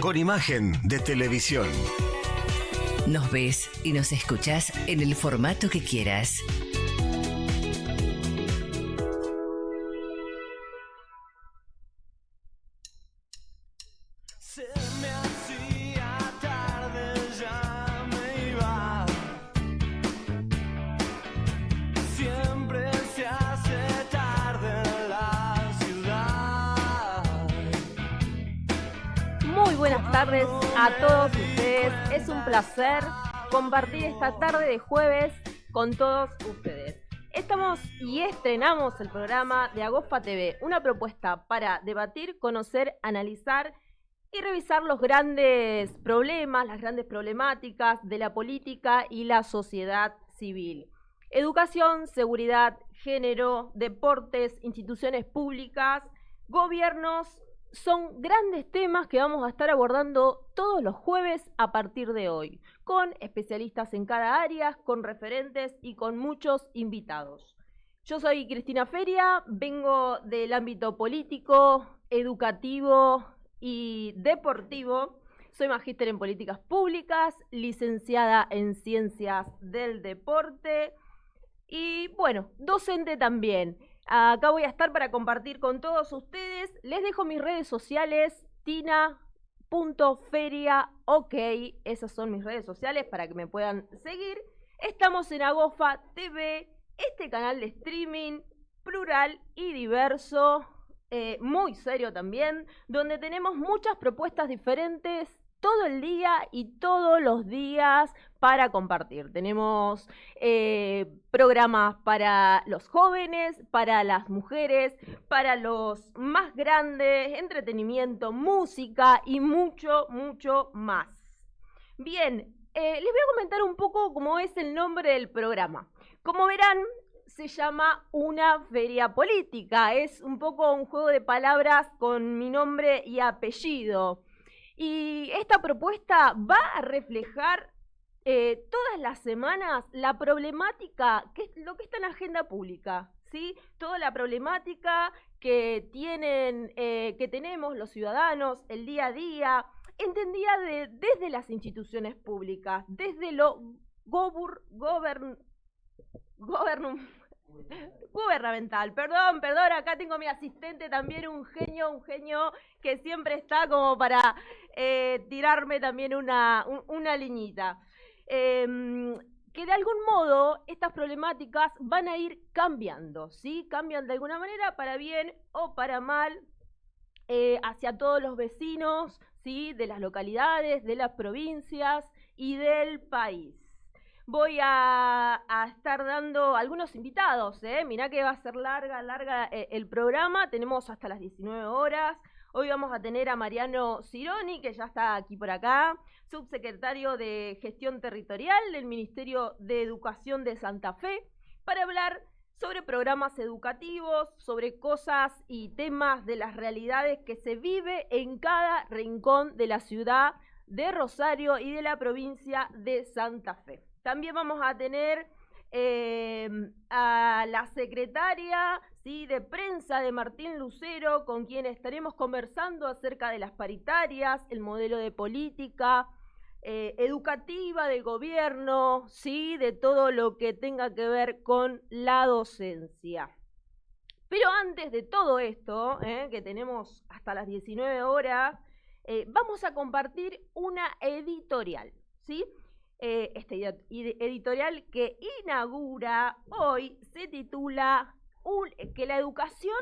con imagen de televisión. Nos ves y nos escuchás en el formato que quieras. Tardes a todos ustedes, es un placer compartir esta tarde de jueves con todos ustedes. Estamos y estrenamos el programa de Agofa TV, una propuesta para debatir, conocer, analizar y revisar los grandes problemas, las grandes problemáticas de la política y la sociedad civil. Educación, seguridad, género, deportes, instituciones públicas, gobiernos. Son grandes temas que vamos a estar abordando todos los jueves a partir de hoy, con especialistas en cada área, con referentes y con muchos invitados. Yo soy Cristina Feria, vengo del ámbito político, educativo y deportivo. Soy magíster en políticas públicas, licenciada en ciencias del deporte y, bueno, docente también. Acá voy a estar para compartir con todos ustedes. Les dejo mis redes sociales, tina.feria.ok. Esas son mis redes sociales para que me puedan seguir. Estamos en Agofa TV, este canal de streaming plural y diverso, muy serio también, donde tenemos muchas propuestas diferentes todo el día y todos los días para compartir. Tenemos programas para los jóvenes, para las mujeres, para los más grandes, entretenimiento, música y mucho, mucho más. Bien, les voy a comentar un poco cómo es el nombre del programa. Como verán, se llama Una Feria Política. Es un poco un juego de palabras con mi nombre y apellido. Y esta propuesta va a reflejar todas las semanas la problemática, que es lo que está en agenda pública, ¿sí? Toda la problemática que tenemos los ciudadanos el día a día, entendida desde las instituciones públicas, desde lo gubernamental. Perdón, acá tengo mi asistente también, un genio que siempre está como para tirarme también una liñita. Que de algún modo estas problemáticas van a ir cambiando, ¿sí? Cambian de alguna manera para bien o para mal hacia todos los vecinos, ¿sí? De las localidades, de las provincias y del país. Voy a estar dando algunos invitados, mirá que va a ser larga el programa, tenemos hasta las 19 horas. Hoy vamos a tener a Mariano Cironi, que ya está aquí por acá, subsecretario de Gestión Territorial del Ministerio de Educación de Santa Fe, para hablar sobre programas educativos, sobre cosas y temas de las realidades que se vive en cada rincón de la ciudad de Rosario y de la provincia de Santa Fe. También vamos a tener a la secretaria, ¿sí?, de prensa de Martín Lucero, con quien estaremos conversando acerca de las paritarias, el modelo de política educativa del gobierno, ¿sí?, de todo lo que tenga que ver con la docencia. Pero antes de todo esto, que tenemos hasta las 19 horas, vamos a compartir una editorial, ¿sí? Este editorial que inaugura hoy se titula que la educación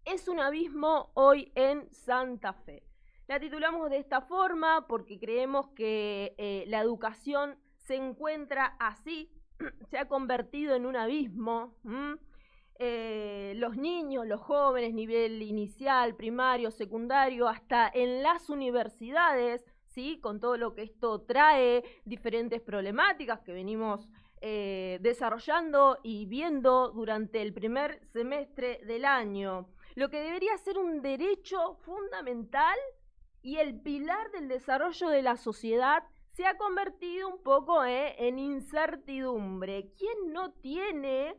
es un abismo hoy en Santa Fe. La titulamos de esta forma porque creemos que la educación se encuentra así, se ha convertido en un abismo. Los niños, los jóvenes, nivel inicial, primario, secundario, hasta en las universidades, ¿sí?, con todo lo que esto trae, diferentes problemáticas que venimos desarrollando y viendo durante el primer semestre del año. Lo que debería ser un derecho fundamental y el pilar del desarrollo de la sociedad se ha convertido un poco en incertidumbre. ¿Quién no tiene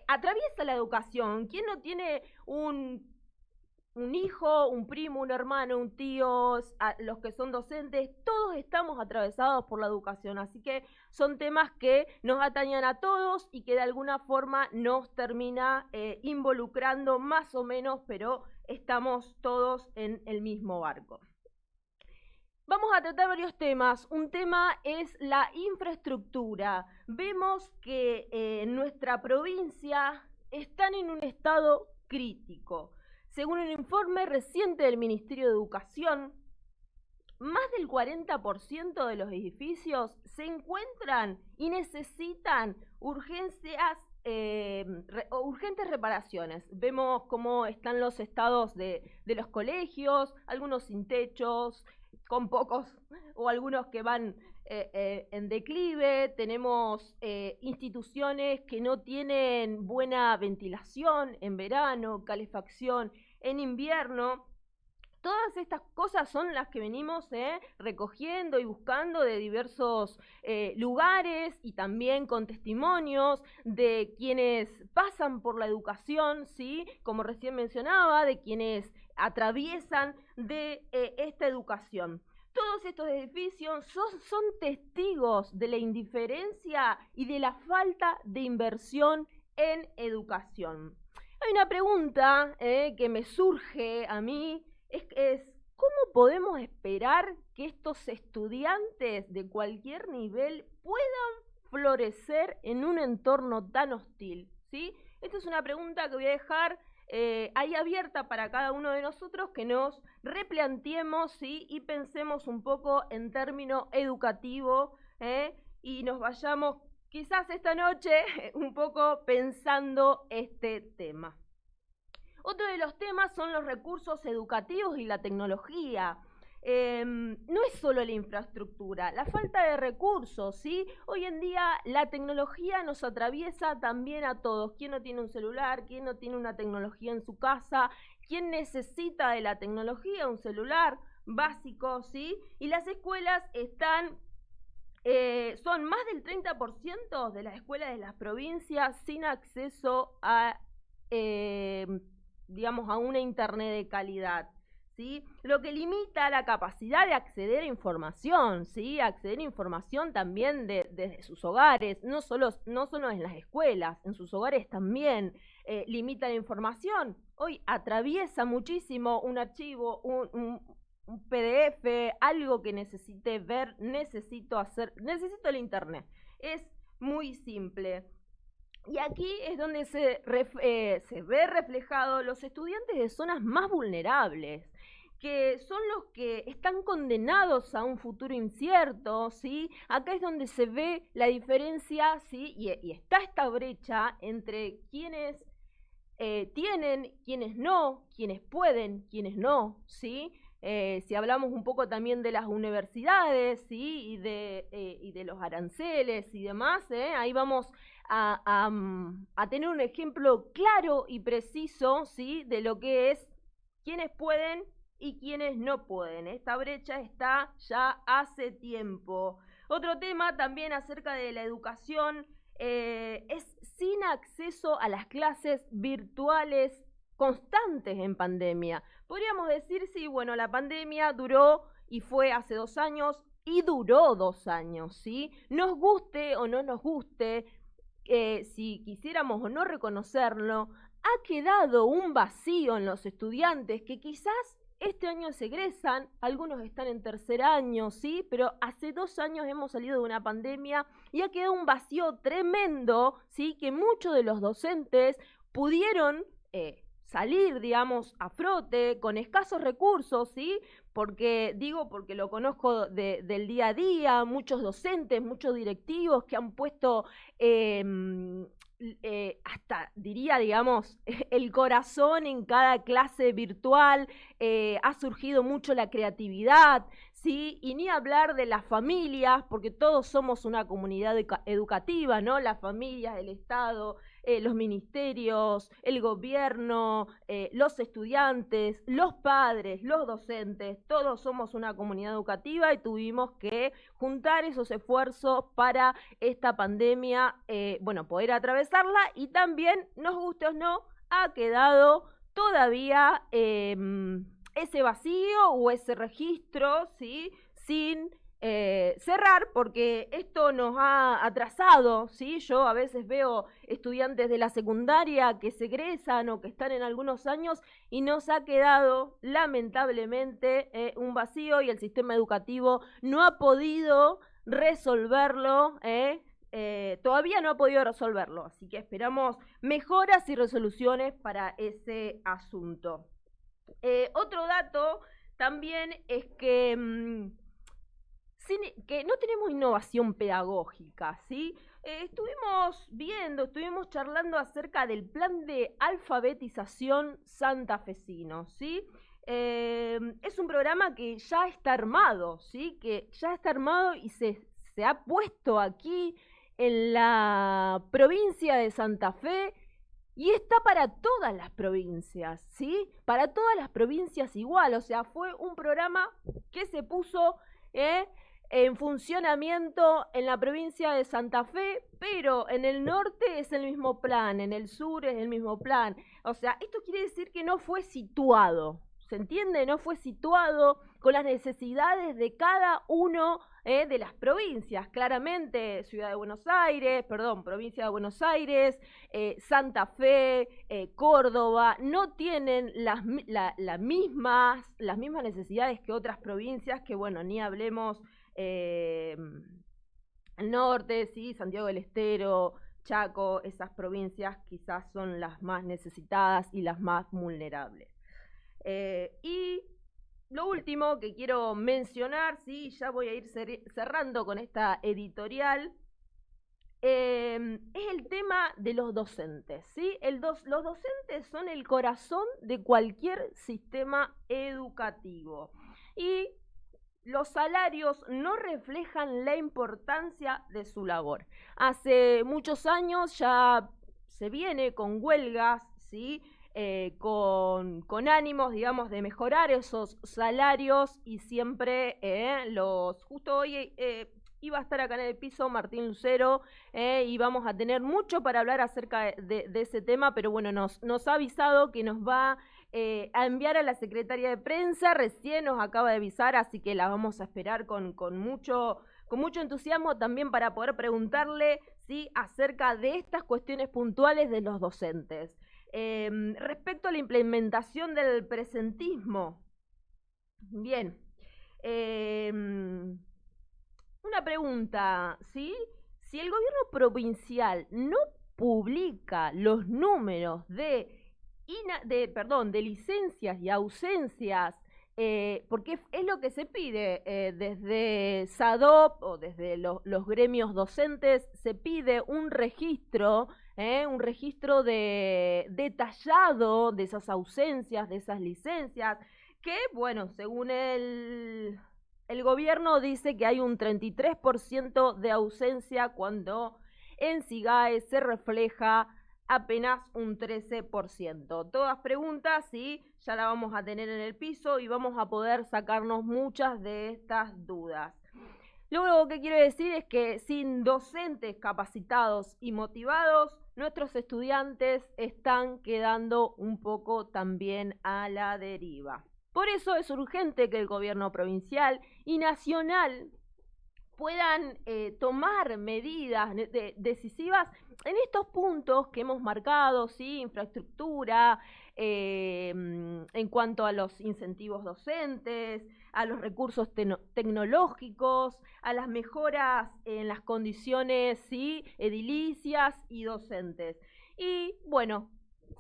atraviesa la educación? ¿Quién no tiene un un hijo, un primo, un hermano, un tío, los que son docentes, todos estamos atravesados por la educación, así que son temas que nos atañan a todos y que de alguna forma nos termina involucrando más o menos, pero estamos todos en el mismo barco. Vamos a tratar varios temas. Un tema es la infraestructura. Vemos que en nuestra provincia están en un estado crítico. Según un informe reciente del Ministerio de Educación, más del 40% de los edificios se encuentran y necesitan urgentes reparaciones. Vemos cómo están los estados de los colegios, algunos sin techos, con pocos o algunos que van en declive. Tenemos instituciones que no tienen buena ventilación en verano, calefacción en invierno. Todas estas cosas son las que venimos recogiendo y buscando de diversos lugares y también con testimonios de quienes pasan por la educación, ¿sí? Como recién mencionaba, de quienes atraviesan de esta educación. Todos estos edificios son testigos de la indiferencia y de la falta de inversión en educación. Hay una pregunta que me surge a mí, es ¿cómo podemos esperar que estos estudiantes de cualquier nivel puedan florecer en un entorno tan hostil? ¿Sí? Esta es una pregunta que voy a dejar ahí abierta para cada uno de nosotros, que nos replanteemos, ¿sí? Y pensemos un poco en término educativo y nos vayamos quizás esta noche un poco pensando este tema. Otro de los temas son los recursos educativos y la tecnología. No es solo la infraestructura, la falta de recursos, ¿sí? Hoy en día la tecnología nos atraviesa también a todos. ¿Quién no tiene un celular? ¿Quién no tiene una tecnología en su casa? ¿Quién necesita de la tecnología? Un celular básico, ¿sí? Y las escuelas están... son más del 30% de las escuelas de las provincias sin acceso a... digamos, a una internet de calidad, ¿sí? Lo que limita la capacidad de acceder a información, ¿sí? Acceder a información también desde sus hogares, no solo en las escuelas, en sus hogares también limita la información. Hoy atraviesa muchísimo un archivo, un PDF, algo que necesite ver, necesito el internet. Es muy simple. Y aquí es donde se ve reflejado los estudiantes de zonas más vulnerables, que son los que están condenados a un futuro incierto, ¿sí? Acá es donde se ve la diferencia, ¿sí? Y está esta brecha entre quienes tienen, quienes no, quienes pueden, quienes no, ¿sí? Si hablamos un poco también de las universidades, ¿sí? Y de los aranceles y demás, ahí vamos a tener un ejemplo claro y preciso, ¿sí? De lo que es quienes pueden y quienes no pueden. Esta brecha está ya hace tiempo. Otro tema también acerca de la educación es sin acceso a las clases virtuales constantes en pandemia. Podríamos decir, sí, bueno, la pandemia duró y fue hace 2 años y duró 2 años, ¿sí? Nos guste o no nos guste, si quisiéramos o no reconocerlo, ha quedado un vacío en los estudiantes que quizás este año se egresan, algunos están en tercer año, ¿sí? Pero hace 2 años hemos salido de una pandemia y ha quedado un vacío tremendo, ¿sí? Que muchos de los docentes pudieron salir, digamos, a frote con escasos recursos, ¿sí? Porque lo conozco del día a día, muchos docentes, muchos directivos que han puesto hasta diría, digamos, el corazón en cada clase virtual, ha surgido mucho la creatividad, ¿sí? Y ni hablar de las familias, porque todos somos una comunidad educativa, ¿no? Las familias, el Estado, los ministerios, el gobierno, los estudiantes, los padres, los docentes, todos somos una comunidad educativa y tuvimos que juntar esos esfuerzos para esta pandemia, poder atravesarla y también, nos guste o no, ha quedado todavía ese vacío o ese registro, ¿sí? Sin cerrar, porque esto nos ha atrasado, ¿sí? Yo a veces veo estudiantes de la secundaria que se egresan o que están en algunos años y nos ha quedado lamentablemente un vacío y el sistema educativo no ha podido resolverlo, todavía no ha podido resolverlo, así que esperamos mejoras y resoluciones para ese asunto. Otro dato también es que no tenemos innovación pedagógica, ¿sí? Estuvimos charlando acerca del plan de alfabetización santafesino, ¿sí? Es un programa que ya está armado, ¿sí? Que ya está armado y se ha puesto aquí en la provincia de Santa Fe y está para todas las provincias, ¿sí? Para todas las provincias igual, o sea, fue un programa que se puso en funcionamiento en la provincia de Santa Fe, pero en el norte es el mismo plan, en el sur es el mismo plan. O sea, esto quiere decir que no fue situado, ¿se entiende? No fue situado con las necesidades de cada uno de las provincias. Claramente, provincia de Buenos Aires, Santa Fe, Córdoba, no tienen las mismas necesidades que otras provincias, que bueno, ni hablemos el norte, ¿sí? Santiago del Estero, Chaco, esas provincias quizás son las más necesitadas y las más vulnerables. Y lo último que quiero mencionar, ¿sí? Ya voy a ir cerrando con esta editorial, es el tema de los docentes, ¿sí? Los docentes son el corazón de cualquier sistema educativo y los salarios no reflejan la importancia de su labor. Hace muchos años ya se viene con huelgas, ¿sí? Con ánimos, digamos, de mejorar esos salarios y siempre justo hoy iba a estar acá en el piso Martín Lucero y vamos a tener mucho para hablar acerca de ese tema, pero bueno, nos ha avisado que nos va a enviar a la secretaria de prensa, recién nos acaba de avisar, así que la vamos a esperar con mucho entusiasmo también para poder preguntarle, ¿sí? Acerca de estas cuestiones puntuales de los docentes. Respecto a la implementación del presentismo, bien, una pregunta, ¿sí? Si el gobierno provincial no publica los números de licencias y ausencias, porque es lo que se pide desde SADOP o desde los gremios docentes, se pide un registro detallado de esas ausencias, de esas licencias, que bueno, según el gobierno dice que hay un 33% de ausencia cuando en SIGAE se refleja apenas un 13%. Todas preguntas, sí, ya la vamos a tener en el piso y vamos a poder sacarnos muchas de estas dudas. Luego, que quiero decir es que sin docentes capacitados y motivados, nuestros estudiantes están quedando un poco también a la deriva. Por eso es urgente que el gobierno provincial y nacional puedan tomar medidas decisivas en estos puntos que hemos marcado, ¿sí? Infraestructura, en cuanto a los incentivos docentes, a los recursos tecnológicos, a las mejoras en las condiciones, ¿sí? Edilicias y docentes. Y bueno,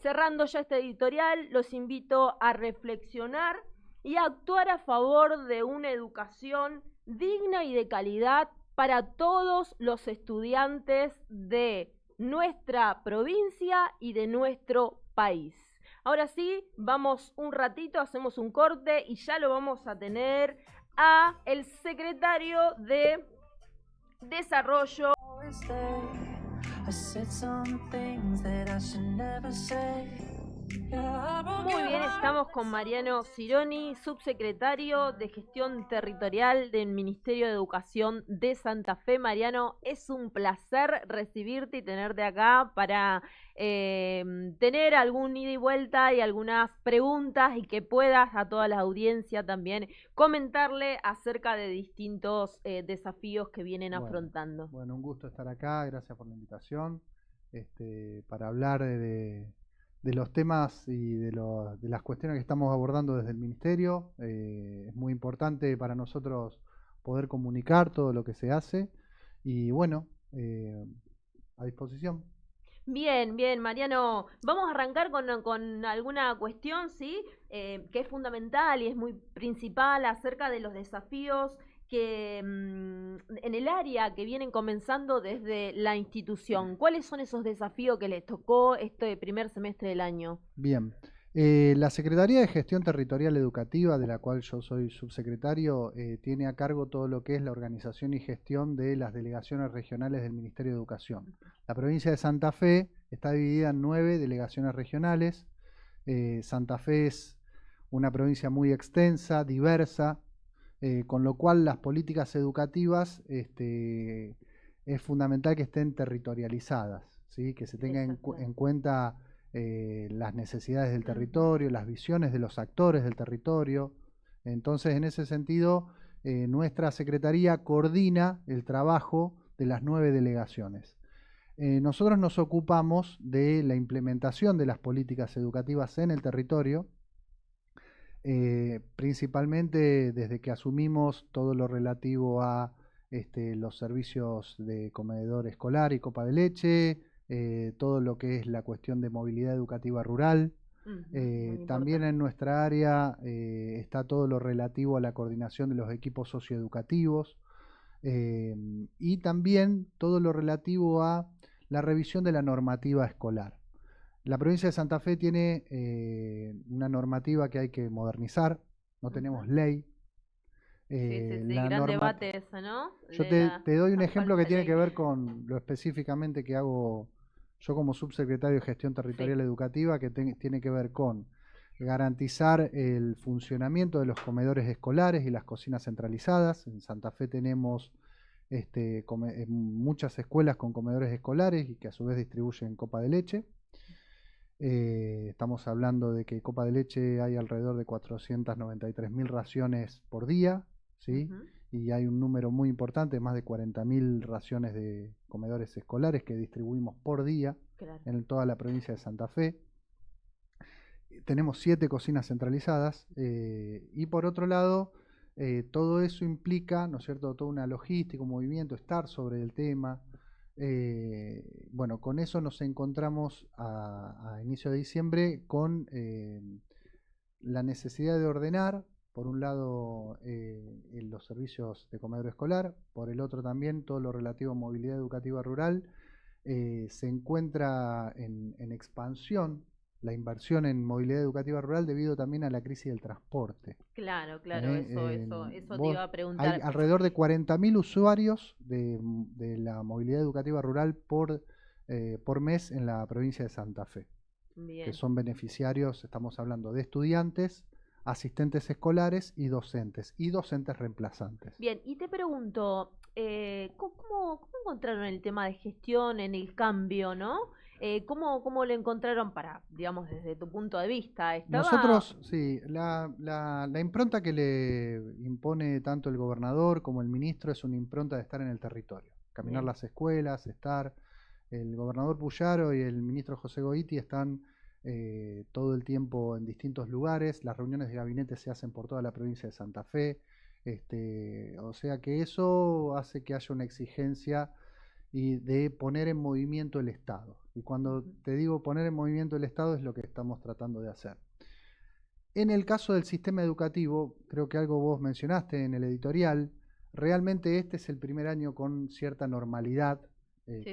cerrando ya este editorial, los invito a reflexionar y a actuar a favor de una educación digna y de calidad para todos los estudiantes de nuestra provincia y de nuestro país. Ahora sí, vamos un ratito, hacemos un corte y ya lo vamos a tener a el secretario de Desarrollo. I said some things that I should never say. Muy bien, estamos con Mariano Cironi, subsecretario de Gestión Territorial del Ministerio de Educación de Santa Fe. Mariano, es un placer recibirte y tenerte acá para tener algún ida y vuelta y algunas preguntas y que puedas a toda la audiencia también comentarle acerca de distintos desafíos que vienen afrontando. Bueno, un gusto estar acá, gracias por la invitación, para hablar de los temas y de las cuestiones que estamos abordando desde el Ministerio. Es muy importante para nosotros poder comunicar todo lo que se hace y bueno, a disposición. Bien, bien, Mariano. Vamos a arrancar con alguna cuestión, ¿sí? Que es fundamental y es muy principal acerca de los desafíos que en el área que vienen comenzando desde la institución. ¿Cuáles son esos desafíos que les tocó este primer semestre del año? Bien. La Secretaría de Gestión Territorial Educativa, de la cual yo soy subsecretario, tiene a cargo todo lo que es la organización y gestión de las delegaciones regionales del Ministerio de Educación. La provincia de Santa Fe está dividida en 9 delegaciones regionales. Santa Fe es una provincia muy extensa, diversa, con lo cual las políticas educativas es fundamental que estén territorializadas, ¿sí? Que se tenga en cuenta las necesidades del territorio, las visiones de los actores del territorio. Entonces, en ese sentido, nuestra Secretaría coordina el trabajo de las 9 delegaciones. Nosotros nos ocupamos de la implementación de las políticas educativas en el territorio, principalmente desde que asumimos todo lo relativo a los servicios de comedor escolar y copa de leche, todo lo que es la cuestión de movilidad educativa rural. También en nuestra área está todo lo relativo a la coordinación de los equipos socioeducativos y también todo lo relativo a la revisión de la normativa escolar. La provincia de Santa Fe tiene una normativa que hay que modernizar, no tenemos ley. Gran debate eso, ¿no? Yo te doy un ejemplo que tiene que ver con lo específicamente que hago yo como subsecretario de Gestión Territorial Educativa, que tiene que ver con garantizar el funcionamiento de los comedores escolares y las cocinas centralizadas. En Santa Fe tenemos muchas escuelas con comedores escolares y que a su vez distribuyen copa de leche. Estamos hablando de que copa de leche hay alrededor de 493.000 raciones por día, ¿sí? Y hay un número muy importante, más de 40.000 raciones de comedores escolares que distribuimos por día en toda la provincia de Santa Fe. Tenemos 7 cocinas centralizadas y por otro lado, todo eso implica, ¿no es cierto?, toda una logística, un movimiento, estar sobre el tema. Bueno, con eso nos encontramos a inicio de diciembre con la necesidad de ordenar, por un lado, los servicios de comedor escolar, por el otro también todo lo relativo a movilidad educativa rural. Se encuentra en expansión la inversión en movilidad educativa rural debido también a la crisis del transporte. Claro, eso te iba a preguntar. Hay alrededor de 40.000 usuarios de la movilidad educativa rural por mes en la provincia de Santa Fe. Bien. Que son beneficiarios, estamos hablando de estudiantes, asistentes escolares y docentes reemplazantes. Bien, y te pregunto, ¿cómo encontraron el tema de gestión en el cambio, no? ¿Cómo lo encontraron digamos, desde tu punto de vista? Nosotros, sí, la impronta que le impone tanto el gobernador como el ministro es una impronta de estar en el territorio, caminar las escuelas, estar. El gobernador Puyaro y el ministro José Goiti están todo el tiempo en distintos lugares, las reuniones de gabinete se hacen por toda la provincia de Santa Fe, o sea que eso hace que haya una exigencia y de poner en movimiento el Estado. Y cuando te digo poner en movimiento el Estado es lo que estamos tratando de hacer. En el caso del sistema educativo, creo que algo vos mencionaste en el editorial, realmente este es el primer año con cierta normalidad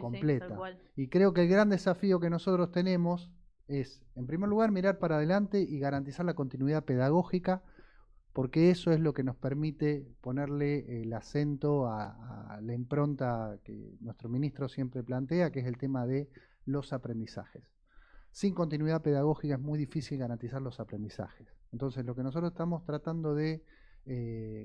completa. Y creo que el gran desafío que nosotros tenemos es, en primer lugar, mirar para adelante y garantizar la continuidad pedagógica, porque eso es lo que nos permite ponerle el acento a la impronta que nuestro ministro siempre plantea, que es el tema de los aprendizajes. sin continuidad pedagógica es muy difícil garantizar los aprendizajes. Entonces, lo que nosotros estamos tratando de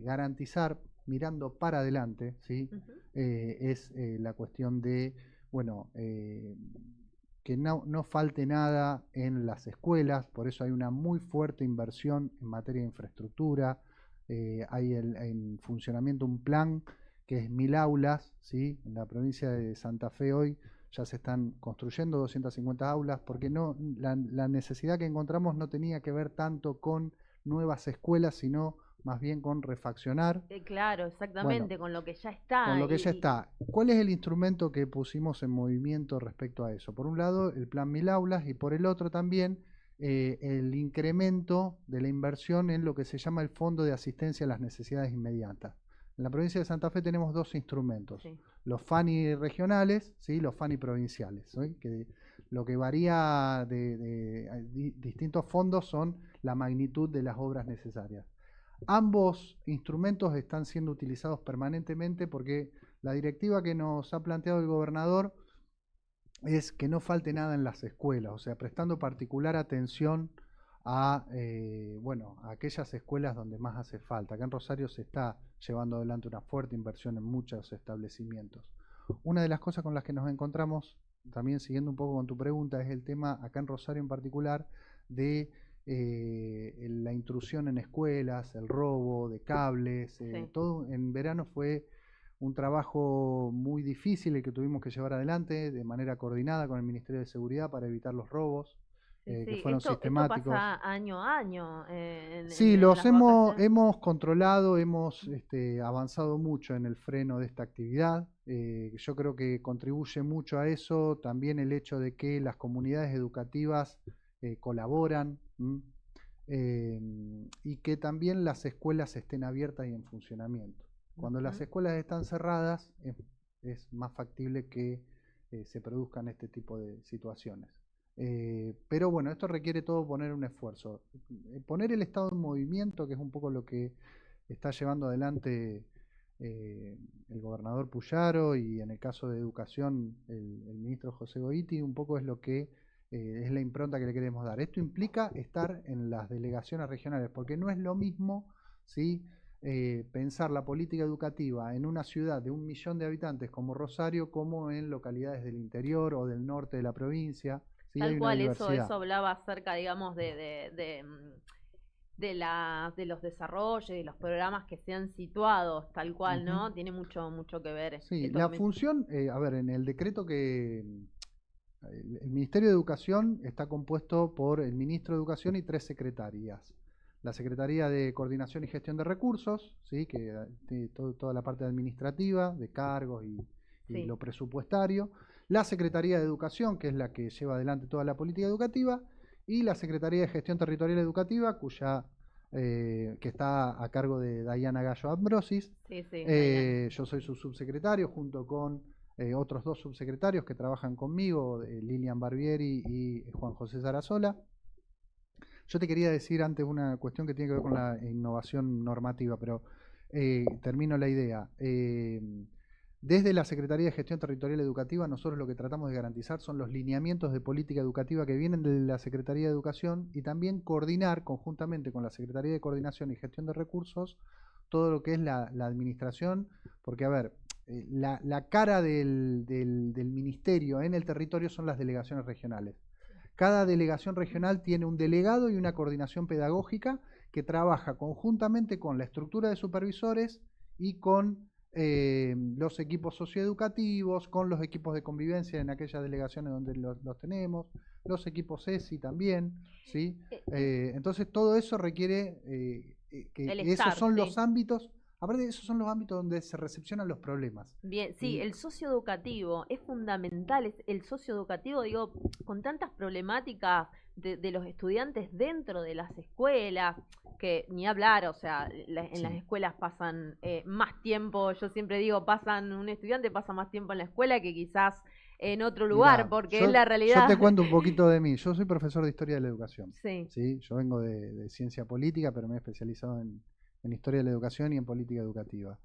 garantizar, mirando para adelante, ¿sí? Es la cuestión de, bueno, que no falte nada en las escuelas, por eso hay una muy fuerte inversión en materia de infraestructura, hay en funcionamiento un plan que es 1000 aulas, ¿sí? En la provincia de Santa Fe hoy ya se están construyendo 250 aulas, porque la necesidad que encontramos no tenía que ver tanto con nuevas escuelas, sino más bien con refaccionar. Claro, exactamente, Bueno, con lo que ya está. con lo que ya está. ¿Cuál es el instrumento que pusimos en movimiento respecto a eso? Por un lado, el plan 1000 aulas y por el otro también el incremento de la inversión en lo que se llama el Fondo de Asistencia a las Necesidades Inmediatas. En la provincia de Santa Fe tenemos dos instrumentos, sí. Los FANI regionales, ¿sí? Los FANI provinciales, ¿sí? Que lo que varía de distintos fondos son la magnitud de las obras necesarias. Ambos instrumentos están siendo utilizados permanentemente porque la directiva que nos ha planteado el gobernador es que no falte nada en las escuelas, o sea, prestando particular atención a, bueno, a aquellas escuelas donde más hace falta. Acá en Rosario se está llevando adelante una fuerte inversión en muchos establecimientos. Una de las cosas con las que nos encontramos, también siguiendo un poco con tu pregunta, es el tema, acá en Rosario en particular, de la intrusión en escuelas, el robo de cables, sí. Todo en verano fue un trabajo muy difícil el que tuvimos que llevar adelante de manera coordinada con el Ministerio de Seguridad para evitar los robos. Que fueron sistemáticos. Esto pasa año a año. Sí, los hemos controlado, hemos avanzado mucho en el freno de esta actividad. Yo creo que contribuye mucho a eso también el hecho de que las comunidades educativas colaboran y que también las escuelas estén abiertas y en funcionamiento. Cuando las escuelas están cerradas es más factible que se produzcan este tipo de situaciones. Pero bueno, esto requiere todo poner un esfuerzo. Poner el Estado en movimiento, que es un poco lo que está llevando adelante el gobernador Puyaro y en el caso de Educación el ministro José Goiti, un poco es lo que es la impronta que le queremos dar. Esto implica estar en las delegaciones regionales, porque no es lo mismo, ¿sí? Pensar la política educativa en una ciudad de 1 millón de habitantes como Rosario, como en localidades del interior o del norte de la provincia. Sí, tal cual, eso hablaba acerca, digamos, de los desarrollos y los programas que sean situados, tal cual, ¿no? Tiene mucho que ver. Sí, la función, a ver, en el decreto que el Ministerio de Educación está compuesto por el Ministro de Educación y 3 secretarías. La Secretaría de Coordinación y Gestión de Recursos, ¿sí? Que tiene toda la parte administrativa, de cargos y lo presupuestario. La Secretaría de Educación, que es la que lleva adelante toda la política educativa, y la Secretaría de Gestión Territorial Educativa, que está a cargo de Dayana Gallo Ambrosis. Yo soy su subsecretario, junto con otros 2 subsecretarios que trabajan conmigo, Lilian Barbieri y Juan José Sarasola. Yo te quería decir antes una cuestión que tiene que ver con la innovación normativa, pero termino la idea. Desde la Secretaría de Gestión Territorial Educativa, nosotros lo que tratamos de garantizar son los lineamientos de política educativa que vienen de la Secretaría de Educación y también coordinar conjuntamente con la Secretaría de Coordinación y Gestión de Recursos todo lo que es la administración, porque a ver, la cara del ministerio en el territorio son las delegaciones regionales. Cada delegación regional tiene un delegado y una coordinación pedagógica que trabaja conjuntamente con la estructura de supervisores y con los equipos socioeducativos, con los equipos de convivencia en aquellas delegaciones donde los tenemos, los equipos ESI también, ¿sí? Entonces todo eso requiere que esos son los ámbitos. Aparte de esos son los ámbitos donde se recepcionan los problemas. Bien, sí, el socioeducativo es fundamental, el socioeducativo, digo, con tantas problemáticas de los estudiantes dentro de las escuelas, que ni hablar, o sea, en las escuelas pasan más tiempo, yo siempre digo, un estudiante pasa más tiempo en la escuela que quizás en otro lugar, porque es la realidad. Yo te cuento un poquito de mí, yo soy profesor de Historia de la Educación. Sí. Yo vengo de Ciencia Política, pero me he especializado en Historia de la Educación y en Política Educativa.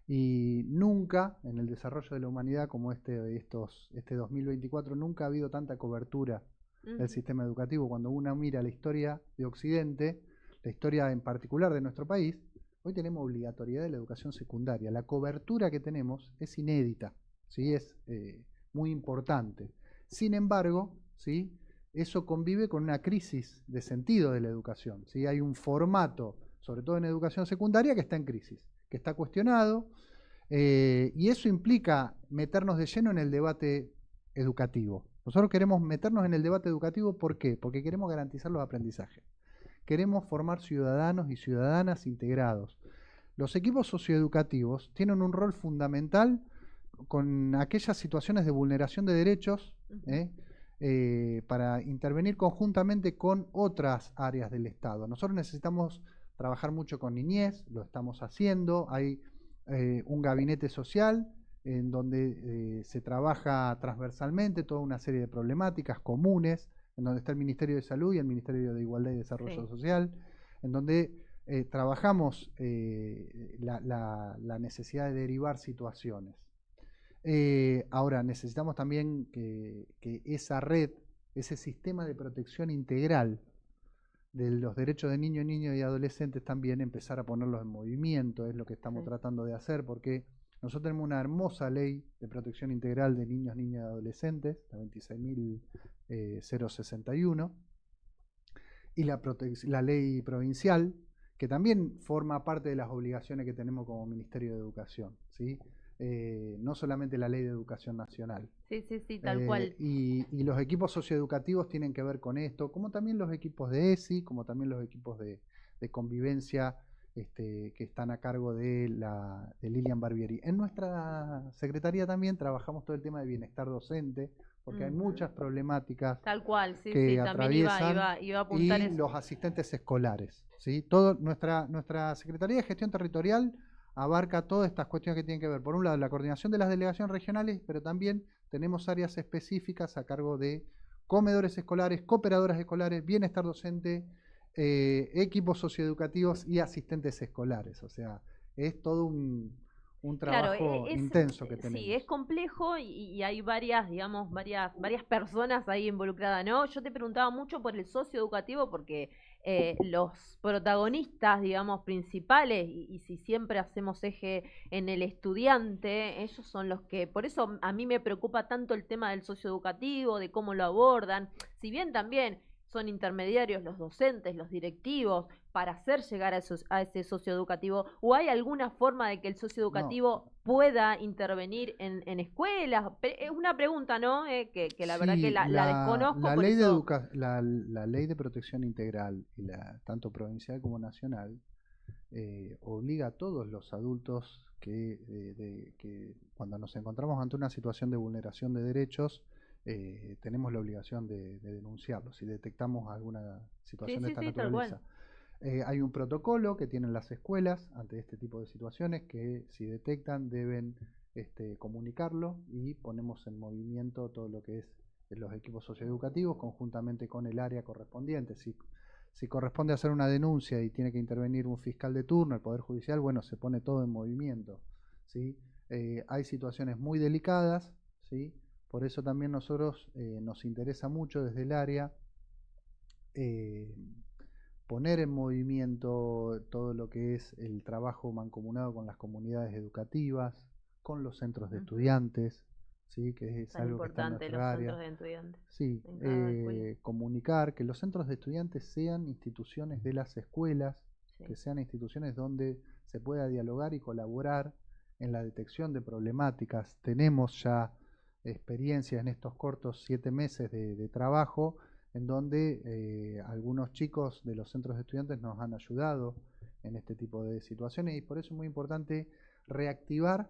Y nunca, en el desarrollo de la humanidad como este 2024, nunca ha habido tanta cobertura del sistema educativo. Cuando uno mira la historia de Occidente, la historia en particular de nuestro país, hoy tenemos obligatoriedad de la educación secundaria. La cobertura que tenemos es inédita, ¿sí? Es muy importante. Sin embargo, ¿sí? Eso convive con una crisis de sentido de la educación, ¿sí? Hay un formato, sobre todo en educación secundaria, que está en crisis, que está cuestionado, y eso implica meternos de lleno en el debate educativo. Nosotros queremos meternos en el debate educativo, ¿por qué? Porque queremos garantizar los aprendizajes. Queremos formar ciudadanos y ciudadanas integrados. Los equipos socioeducativos tienen un rol fundamental con aquellas situaciones de vulneración de derechos, para intervenir conjuntamente con otras áreas del Estado. Nosotros necesitamos trabajar mucho con niñez, lo estamos haciendo. Hay un gabinete social en donde se trabaja transversalmente toda una serie de problemáticas comunes, en donde está el Ministerio de Salud y el Ministerio de Igualdad y Desarrollo Social, en donde trabajamos la necesidad de derivar situaciones. Ahora, necesitamos también que esa red, ese sistema de protección integral de los derechos de niños, niñas y adolescentes también empezar a ponerlos en movimiento, es lo que estamos tratando de hacer, porque nosotros tenemos una hermosa ley de protección integral de niños, niñas y adolescentes, la 26.061, y la ley provincial, que también forma parte de las obligaciones que tenemos como Ministerio de Educación, ¿sí? No solamente la Ley de Educación Nacional. Sí, tal cual. Y los equipos socioeducativos tienen que ver con esto, como también los equipos de ESI, como también los equipos de convivencia que están a cargo de Lilian Barbieri. En nuestra secretaría también trabajamos todo el tema de bienestar docente, porque hay muchas problemáticas tal cual, que también atraviesan, iba a apuntar y eso. los asistentes escolares, ¿sí? Nuestra Secretaría de Gestión Territorial abarca todas estas cuestiones que tienen que ver, por un lado, la coordinación de las delegaciones regionales, pero también tenemos áreas específicas a cargo de comedores escolares, cooperadoras escolares, bienestar docente, equipos socioeducativos y asistentes escolares. O sea, es todo un trabajo intenso que tenemos. Sí, es complejo y hay varias personas ahí involucradas, ¿no? Yo te preguntaba mucho por el socioeducativo porque los protagonistas, digamos, principales, y si siempre hacemos eje en el estudiante, ellos son los que, por eso a mí me preocupa tanto el tema del socioeducativo, de cómo lo abordan, si bien también son intermediarios los docentes, los directivos, para hacer llegar a ese socioeducativo, o hay alguna forma de que el socioeducativo pueda intervenir en escuelas. Es una pregunta, ¿no? Que la verdad que la desconozco. La ley de protección integral, y tanto provincial como nacional, obliga a todos los adultos que cuando nos encontramos ante una situación de vulneración de derechos, tenemos la obligación de denunciarlo si detectamos alguna situación de esta naturaleza. Hay un protocolo que tienen las escuelas ante este tipo de situaciones que, si detectan, deben comunicarlo, y ponemos en movimiento todo lo que es los equipos socioeducativos conjuntamente con el área correspondiente. Si corresponde hacer una denuncia y tiene que intervenir un fiscal de turno, el Poder Judicial, bueno, se pone todo en movimiento, ¿sí? Hay situaciones muy delicadas, ¿sí? Por eso también nosotros nos interesa mucho desde el área poner en movimiento todo lo que es el trabajo mancomunado con las comunidades educativas, con los centros de estudiantes, ¿sí? Que es algo importante, que está en nuestra área. Centros de estudiantes. Sí, comunicar que los centros de estudiantes sean instituciones de las escuelas, que sean instituciones donde se pueda dialogar y colaborar en la detección de problemáticas. Tenemos ya experiencias en estos cortos 7 meses de trabajo, en donde algunos chicos de los centros de estudiantes nos han ayudado en este tipo de situaciones, y por eso es muy importante reactivar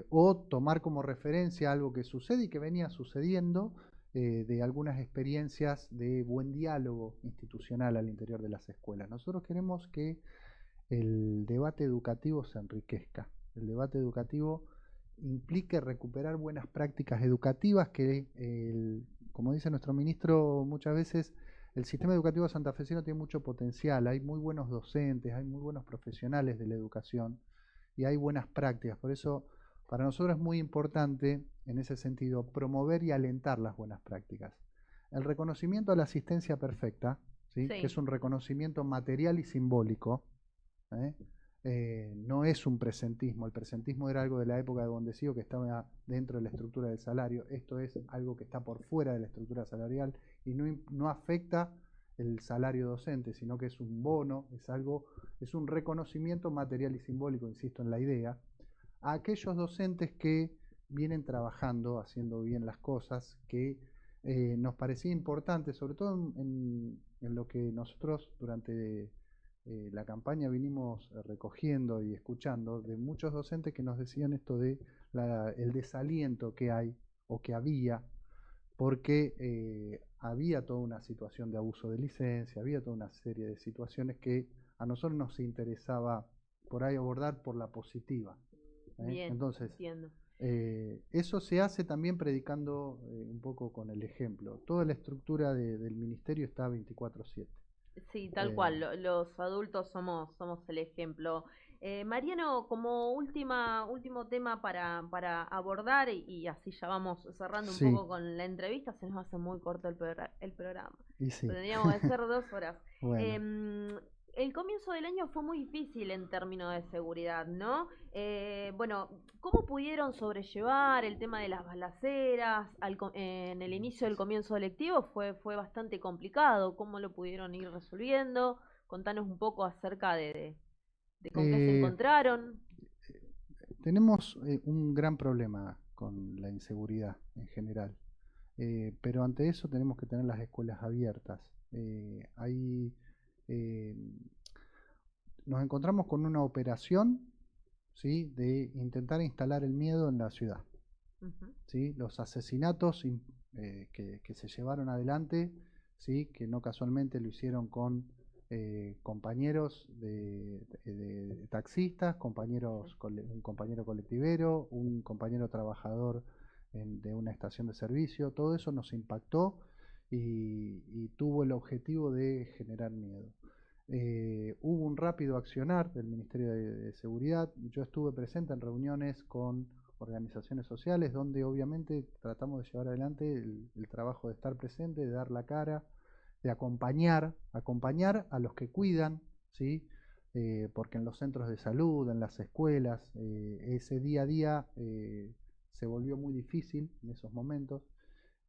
o tomar como referencia algo que sucede y que venía sucediendo, de algunas experiencias de buen diálogo institucional al interior de las escuelas. Nosotros queremos que el debate educativo se enriquezca, el debate educativo implique recuperar buenas prácticas educativas que, como dice nuestro ministro muchas veces, el sistema educativo santafesino tiene mucho potencial, hay muy buenos docentes, hay muy buenos profesionales de la educación y hay buenas prácticas. Por eso para nosotros es muy importante en ese sentido promover y alentar las buenas prácticas. El reconocimiento a la asistencia perfecta, ¿sí? Sí. Que es un reconocimiento material y simbólico, no es un presentismo. El presentismo era algo de la época de Bondesío que estaba dentro de la estructura del salario. Esto es algo que está por fuera de la estructura salarial y no afecta el salario docente, sino que es un bono, es un reconocimiento material y simbólico, insisto en la idea, a aquellos docentes que vienen trabajando, haciendo bien las cosas, que nos parecía importante, sobre todo en lo que nosotros durante la campaña vinimos recogiendo y escuchando de muchos docentes que nos decían esto de el desaliento que hay o que había, porque había toda una situación de abuso de licencia, había toda una serie de situaciones que a nosotros nos interesaba por ahí abordar por la positiva. Bien, entonces, entiendo. eso se hace también predicando un poco con el ejemplo. Toda la estructura del ministerio está 24/7. Sí, tal cual, los adultos somos el ejemplo. Mariano, como último tema para abordar, y así ya vamos cerrando un Sí. poco con la entrevista, se nos hace muy corto el programa. Y sí. Tendríamos que hacer 2 horas. Bueno. El comienzo del año fue muy difícil en términos de seguridad, ¿no? Bueno, ¿cómo pudieron sobrellevar el tema de las balaceras? En el inicio del comienzo lectivo fue bastante complicado. ¿Cómo lo pudieron ir resolviendo? Contanos un poco acerca de con qué se encontraron. Tenemos un gran problema con la inseguridad en general, pero ante eso tenemos que tener las escuelas abiertas. Nos encontramos con una operación, ¿sí?, de intentar instalar el miedo en la ciudad. ¿Sí? Los asesinatos que se llevaron adelante, ¿sí?, que no casualmente lo hicieron con compañeros de taxistas, un compañero colectivero, un compañero trabajador de una estación de servicio. Todo eso nos impactó y tuvo el objetivo de generar miedo. Hubo un rápido accionar del Ministerio de Seguridad. Yo estuve presente en reuniones con organizaciones sociales donde obviamente tratamos de llevar adelante el trabajo de estar presente, de dar la cara, de acompañar a los que cuidan, ¿sí? Porque en los centros de salud, en las escuelas, ese día a día se volvió muy difícil en esos momentos.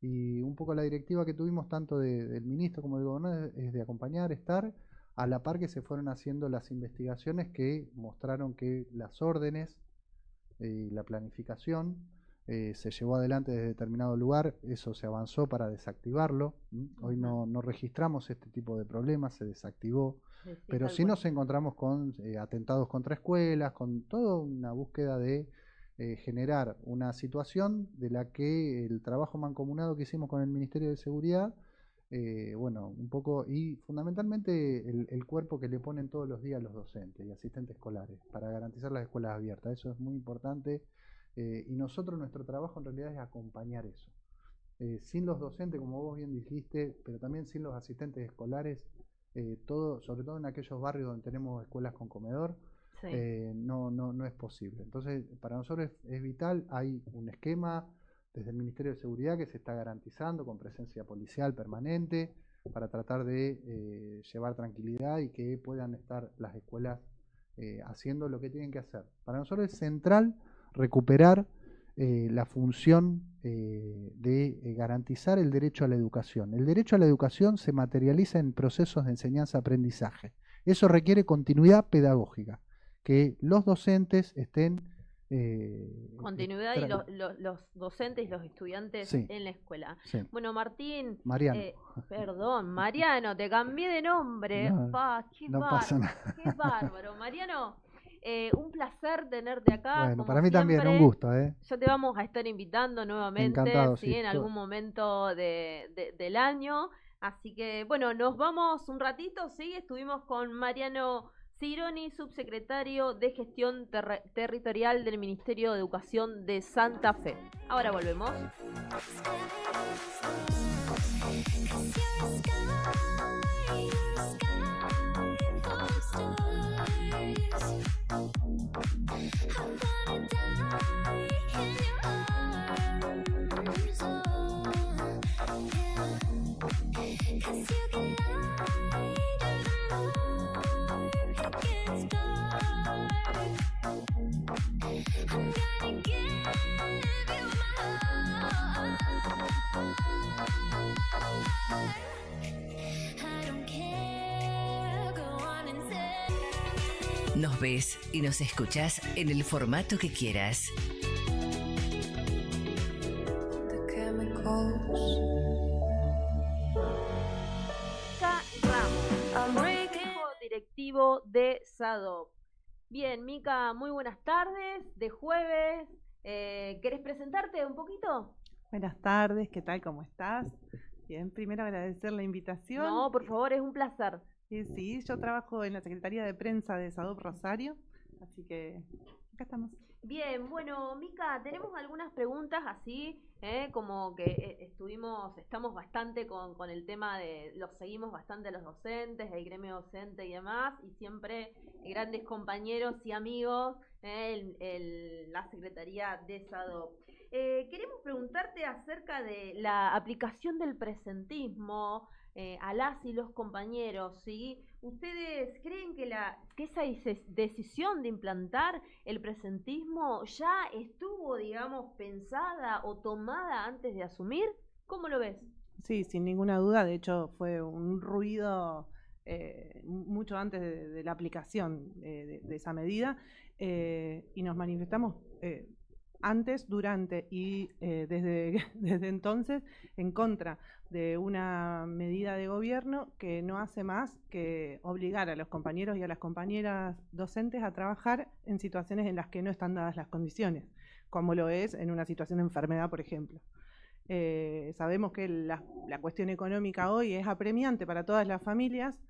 Y un poco la directiva que tuvimos tanto del ministro como del gobernador es de acompañar, estar a la par que se fueron haciendo las investigaciones que mostraron que las órdenes y la planificación se llevó adelante desde determinado lugar. Eso se avanzó para desactivarlo. Hoy no registramos este tipo de problemas, se desactivó, Sí, pero sí nos encontramos con atentados contra escuelas, con toda una búsqueda de generar una situación de la que el trabajo mancomunado que hicimos con el Ministerio de Seguridad, bueno, un poco, y fundamentalmente el cuerpo que le ponen todos los días los docentes y asistentes escolares para garantizar las escuelas abiertas. Eso es muy importante, y nuestro trabajo en realidad es acompañar eso. Sin los docentes, como vos bien dijiste, pero también sin los asistentes escolares, sobre todo en aquellos barrios donde tenemos escuelas con comedor, sí. No es posible. Entonces, para nosotros es vital. Hay un esquema desde el Ministerio de Seguridad que se está garantizando con presencia policial permanente para tratar de llevar tranquilidad y que puedan estar las escuelas haciendo lo que tienen que hacer. Para nosotros es central recuperar la función de garantizar el derecho a la educación. El derecho a la educación se materializa en procesos de enseñanza-aprendizaje. Eso requiere continuidad pedagógica, que los docentes estén... continuidad y los docentes y los estudiantes sí, en la escuela. Sí. Bueno, Martín... Mariano. Perdón, Mariano, te cambié de nombre. No, no pasa nada. Qué bárbaro. Mariano, un placer tenerte acá. Bueno, como para mí siempre. también, un gusto. Ya te vamos a estar invitando nuevamente, Encantado, ¿sí? Sí, En algún momento del año. Así que, bueno, nos vamos un ratito, ¿sí? Estuvimos con Mariano Cironi, subsecretario de Gestión Territorial del Ministerio de Educación de Santa Fe. Ahora volvemos. Nos ves y nos escuchás en el formato que quieras. Mica Ramos, consejo directivo de SADOP. Bien, Mica, muy buenas tardes, de jueves. ¿Querés presentarte un poquito? Buenas tardes, ¿qué tal? ¿Cómo estás? Bien, primero agradecer la invitación. No, por favor, es un placer. Sí, yo trabajo en la Secretaría de Prensa de SADOP Rosario, así que acá estamos. Bien, bueno, Mica, tenemos algunas preguntas así, como que estamos bastante con el tema los seguimos bastante a los docentes, el gremio docente y demás, y siempre grandes compañeros y amigos, la Secretaría de SADOP. Queremos preguntarte acerca de la aplicación del presentismo a las y los compañeros, ¿sí? ¿Ustedes creen que esa decisión de implantar el presentismo ya estuvo, digamos, pensada o tomada antes de asumir? ¿Cómo lo ves? Sí, sin ninguna duda, de hecho fue un ruido mucho antes de la aplicación de esa medida y nos manifestamos antes, durante y desde entonces en contra de una medida de gobierno que no hace más que obligar a los compañeros y a las compañeras docentes a trabajar en situaciones en las que no están dadas las condiciones, como lo es en una situación de enfermedad, por ejemplo. Sabemos que la cuestión económica hoy es apremiante para todas las familias,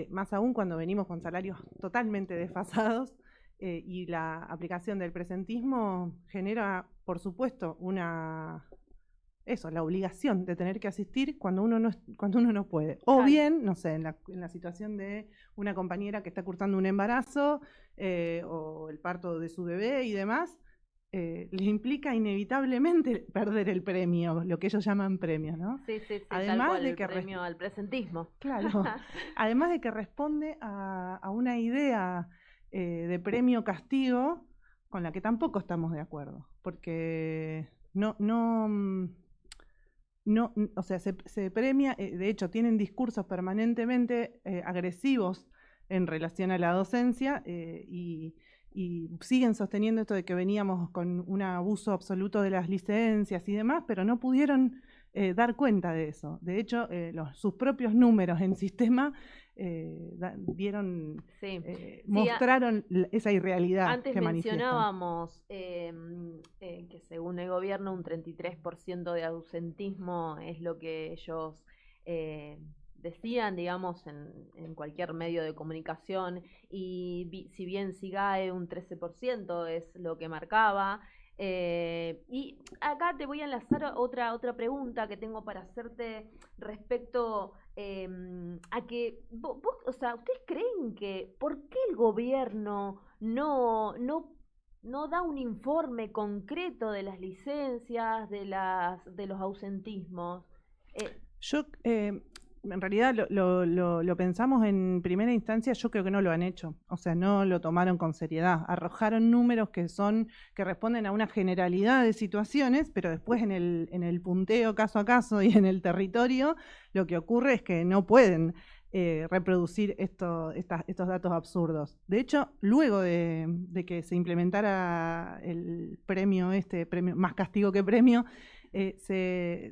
más aún cuando venimos con salarios totalmente desfasados, y la aplicación del presentismo genera, por supuesto, la obligación de tener que asistir cuando uno no puede. O bien, no sé, en la situación de una compañera que está cursando un embarazo o el parto de su bebé y demás, les implica inevitablemente perder el premio, lo que ellos llaman premio, ¿no? Sí, además tal cual, de el que premio al presentismo. Claro, además de que responde a una idea de premio-castigo con la que tampoco estamos de acuerdo, porque o sea, se premia, de hecho tienen discursos permanentemente agresivos en relación a la docencia y siguen sosteniendo esto de que veníamos con un abuso absoluto de las licencias y demás, pero no pudieron dar cuenta de eso. De hecho, sus propios números en sistema mostraron esa irrealidad antes que manifiestan. mencionábamos que según el gobierno un 33% de ausentismo es lo que ellos decían, digamos, en cualquier medio de comunicación, y si bien SIGAE un 13% es lo que marcaba. Y acá te voy a enlazar otra pregunta que tengo para hacerte respecto a que o sea, ¿ustedes creen que por qué el gobierno no da un informe concreto de las licencias, de los ausentismos? Yo en realidad lo pensamos en primera instancia, yo creo que no lo han hecho, o sea, no lo tomaron con seriedad, arrojaron números que responden a una generalidad de situaciones, pero después en el punteo caso a caso y en el territorio, lo que ocurre es que no pueden reproducir estos datos absurdos. De hecho, luego de que se implementara el premio más castigo que premio,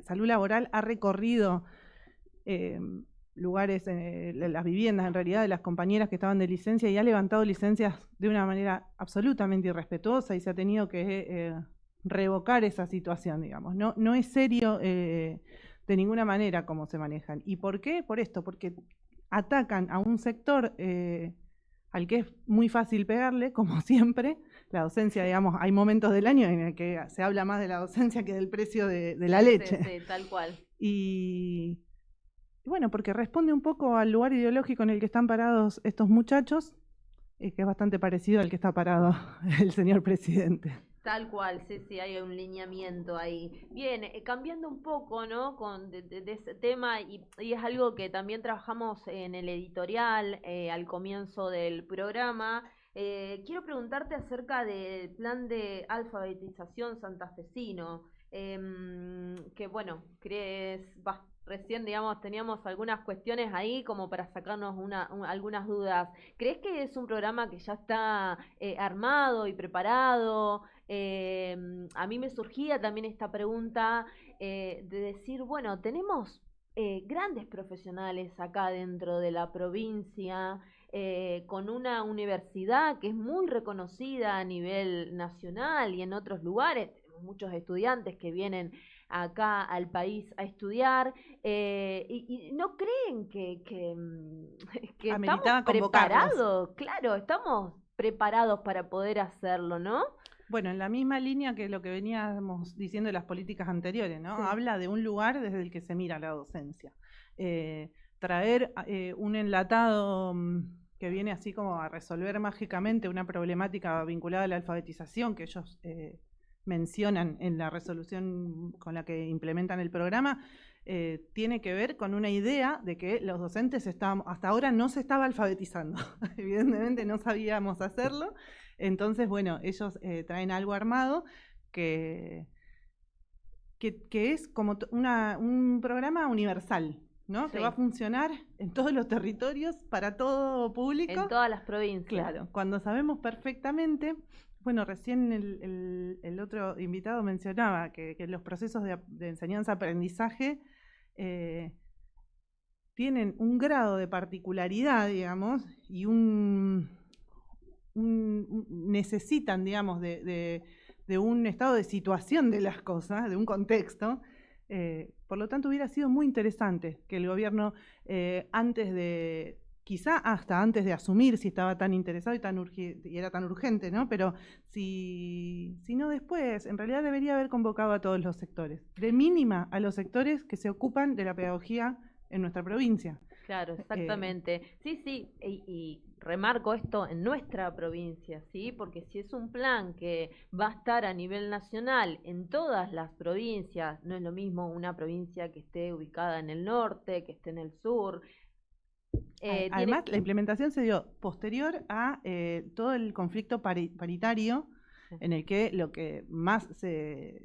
Salud Laboral ha recorrido lugares, las viviendas en realidad de las compañeras que estaban de licencia, y ha levantado licencias de una manera absolutamente irrespetuosa y se ha tenido que revocar esa situación, digamos. No es serio de ninguna manera cómo se manejan. ¿Y por qué? Por esto, porque atacan a un sector al que es muy fácil pegarle, como siempre. La docencia, digamos, hay momentos del año en el que se habla más de la docencia que del precio de la leche. Sí, tal cual. Y bueno, porque responde un poco al lugar ideológico en el que están parados estos muchachos, que es bastante parecido al que está parado el señor presidente. Tal cual, sí, hay un lineamiento ahí. Bien, cambiando un poco, ¿no? De ese tema, y es algo que también trabajamos en el editorial al comienzo del programa. Quiero preguntarte acerca del plan de alfabetización santafesino, que bueno, recién, digamos, teníamos algunas cuestiones ahí como para sacarnos algunas dudas. ¿Crees que es un programa que ya está armado y preparado? A mí me surgía también esta pregunta de decir, bueno, tenemos grandes profesionales acá dentro de la provincia, con una universidad que es muy reconocida a nivel nacional y en otros lugares. Tenemos muchos estudiantes que vienen acá al país a estudiar, y no creen que estamos Ameritaba convocarlos. preparados, claro, estamos preparados para poder hacerlo, ¿no? Bueno, en la misma línea que lo que veníamos diciendo de las políticas anteriores, ¿no? Sí. Habla de un lugar desde el que se mira la docencia. Traer un enlatado que viene así como a resolver mágicamente una problemática vinculada a la alfabetización que ellos mencionan en la resolución con la que implementan el programa, tiene que ver con una idea de que los docentes hasta ahora no se estaba alfabetizando. Evidentemente no sabíamos hacerlo. Entonces, bueno, ellos traen algo armado que es como un programa universal, ¿no? Sí. Que va a funcionar en todos los territorios, para todo público. En todas las provincias. Claro, cuando sabemos perfectamente, bueno, recién el otro invitado mencionaba que los procesos de enseñanza-aprendizaje tienen un grado de particularidad, digamos, y necesitan, digamos, de un estado de situación de las cosas, de un contexto. Por lo tanto, hubiera sido muy interesante que el gobierno, quizá hasta antes de asumir si estaba tan interesado y era tan urgente, ¿no? Pero si no después, en realidad debería haber convocado a todos los sectores, de mínima a los sectores que se ocupan de la pedagogía en nuestra provincia. Claro, exactamente. Sí, y remarco esto en nuestra provincia, ¿sí? Porque si es un plan que va a estar a nivel nacional en todas las provincias, no es lo mismo una provincia que esté ubicada en el norte, que esté en el sur. Además, la implementación se dio posterior a todo el conflicto paritario, en el que lo que más se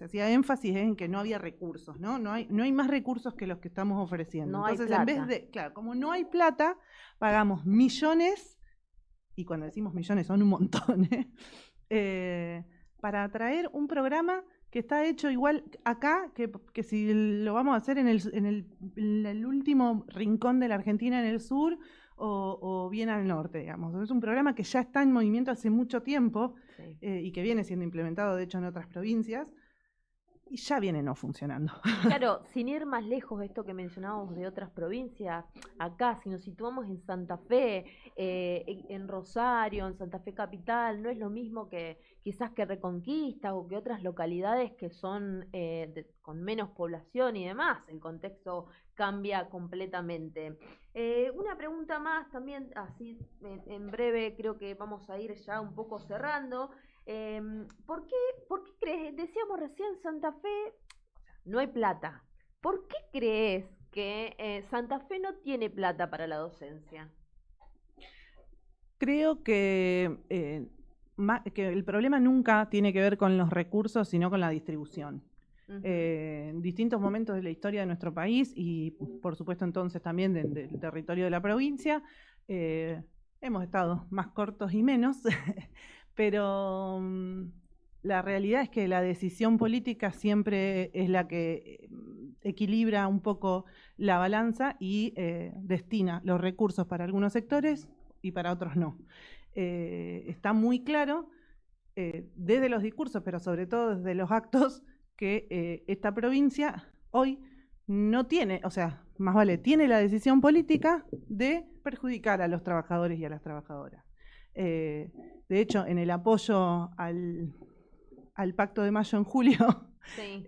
hacía énfasis es en que no había recursos, ¿no? No hay más recursos que los que estamos ofreciendo. No Entonces, hay en plata. vez de, claro, como no hay plata, pagamos millones, y cuando decimos millones son un montón, para traer un programa que está hecho igual acá que si lo vamos a hacer en el último rincón de la Argentina, en el sur, o bien al norte, digamos. Es un programa que ya está en movimiento hace mucho tiempo, Sí. y que viene siendo implementado, de hecho, en otras provincias, y ya viene no funcionando. Claro, sin ir más lejos de esto que mencionábamos de otras provincias, acá si nos situamos en Santa Fe, en Rosario, en Santa Fe capital, no es lo mismo que quizás que Reconquista o que otras localidades que son con menos población y demás. El contexto cambia completamente. Una pregunta más también, así en breve, creo que vamos a ir ya un poco cerrando. ¿Por qué crees? Decíamos recién, Santa Fe, no hay plata. ¿Por qué crees que Santa Fe no tiene plata para la docencia? Creo que el problema nunca tiene que ver con los recursos, sino con la distribución. Ujú. En distintos momentos de la historia de nuestro país y, por supuesto, entonces también del territorio de la provincia, hemos estado más cortos y menos, pero la realidad es que la decisión política siempre es la que equilibra un poco la balanza y destina los recursos para algunos sectores y para otros no. Está muy claro desde los discursos, pero sobre todo desde los actos, que esta provincia hoy no tiene, o sea, más vale, tiene la decisión política de perjudicar a los trabajadores y a las trabajadoras. De hecho, en el apoyo al Pacto de Mayo en julio, Sí,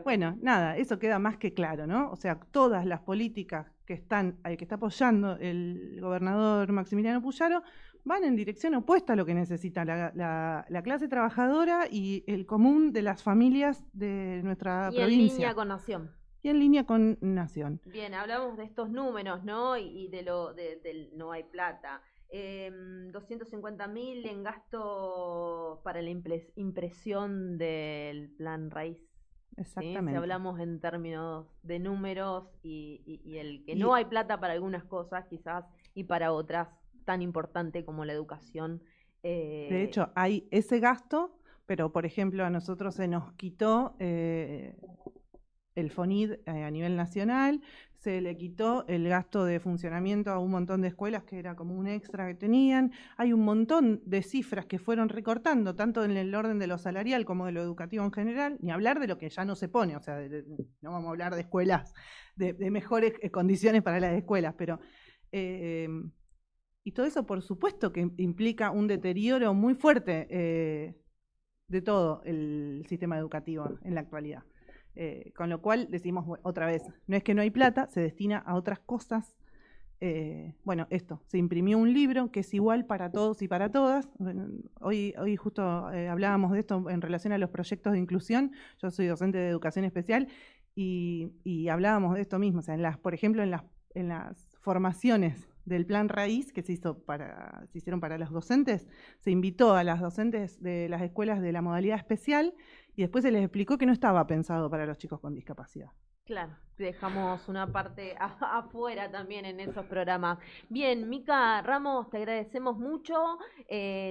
bueno, nada, eso queda más que claro, ¿no? O sea, todas las políticas que está apoyando el gobernador Maximiliano Puyaro van en dirección opuesta a lo que necesita la clase trabajadora y el común de las familias de nuestra y provincia. en línea con Nación. Y en línea con Nación. Bien, hablamos de estos números, ¿no? Y del no hay plata. 250.000 en gasto para la impresión del plan raíz Exactamente. Si hablamos en términos de números y el que no hay plata para algunas cosas quizás y para otras tan importante como la educación. De hecho, hay ese gasto, pero por ejemplo a nosotros se nos quitó el FONID a nivel nacional, se le quitó el gasto de funcionamiento a un montón de escuelas que era como un extra que tenían. Hay un montón de cifras que fueron recortando, tanto en el orden de lo salarial como de lo educativo en general, ni hablar de lo que ya no se pone, o sea, no vamos a hablar de escuelas, de mejores condiciones para las escuelas, pero... y todo eso, por supuesto, que implica un deterioro muy fuerte de todo el sistema educativo en la actualidad. Con lo cual, decimos otra vez, no es que no hay plata, se destina a otras cosas. Bueno, esto, se imprimió un libro que es igual para todos y para todas. Hoy justo hablábamos de esto en relación a los proyectos de inclusión. Yo soy docente de educación especial y hablábamos de esto mismo. O sea, por ejemplo, en las formaciones del plan raíz que se hicieron para los docentes, se invitó a las docentes de las escuelas de la modalidad especial y después se les explicó que no estaba pensado para los chicos con discapacidad. Claro, dejamos una parte afuera también en esos programas. Bien, Mica Ramos, te agradecemos mucho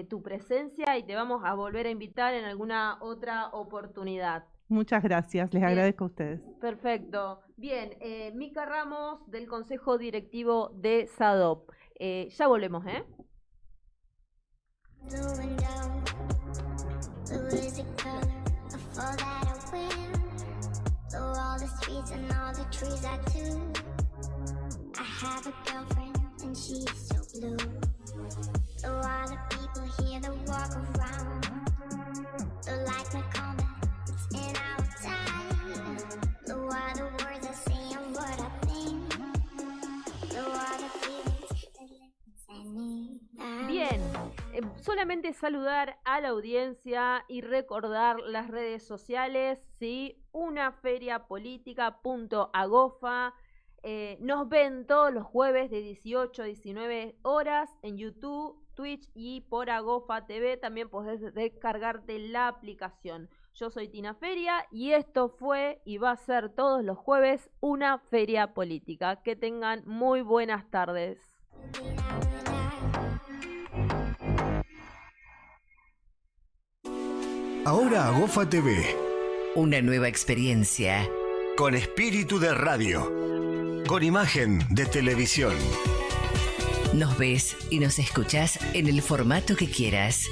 tu presencia y te vamos a volver a invitar en alguna otra oportunidad. Muchas gracias, les agradezco a ustedes. Perfecto. Bien, Mica Ramos del Consejo Directivo de SADOP. Ya volvemos, ¿eh? Bien, solamente saludar a la audiencia y recordar las redes sociales, ¿sí? unaferiapolitica.agofa. Nos ven todos los jueves de 18 a 19 horas en YouTube, Twitch y por Agofa TV. También podés descargarte la aplicación. Yo soy Tina Feria y esto fue y va a ser todos los jueves Una Feria Política. Que tengan muy buenas tardes. Ahora Agofa TV. Una nueva experiencia. Con espíritu de radio. Con imagen de televisión. Nos ves y nos escuchás en el formato que quieras.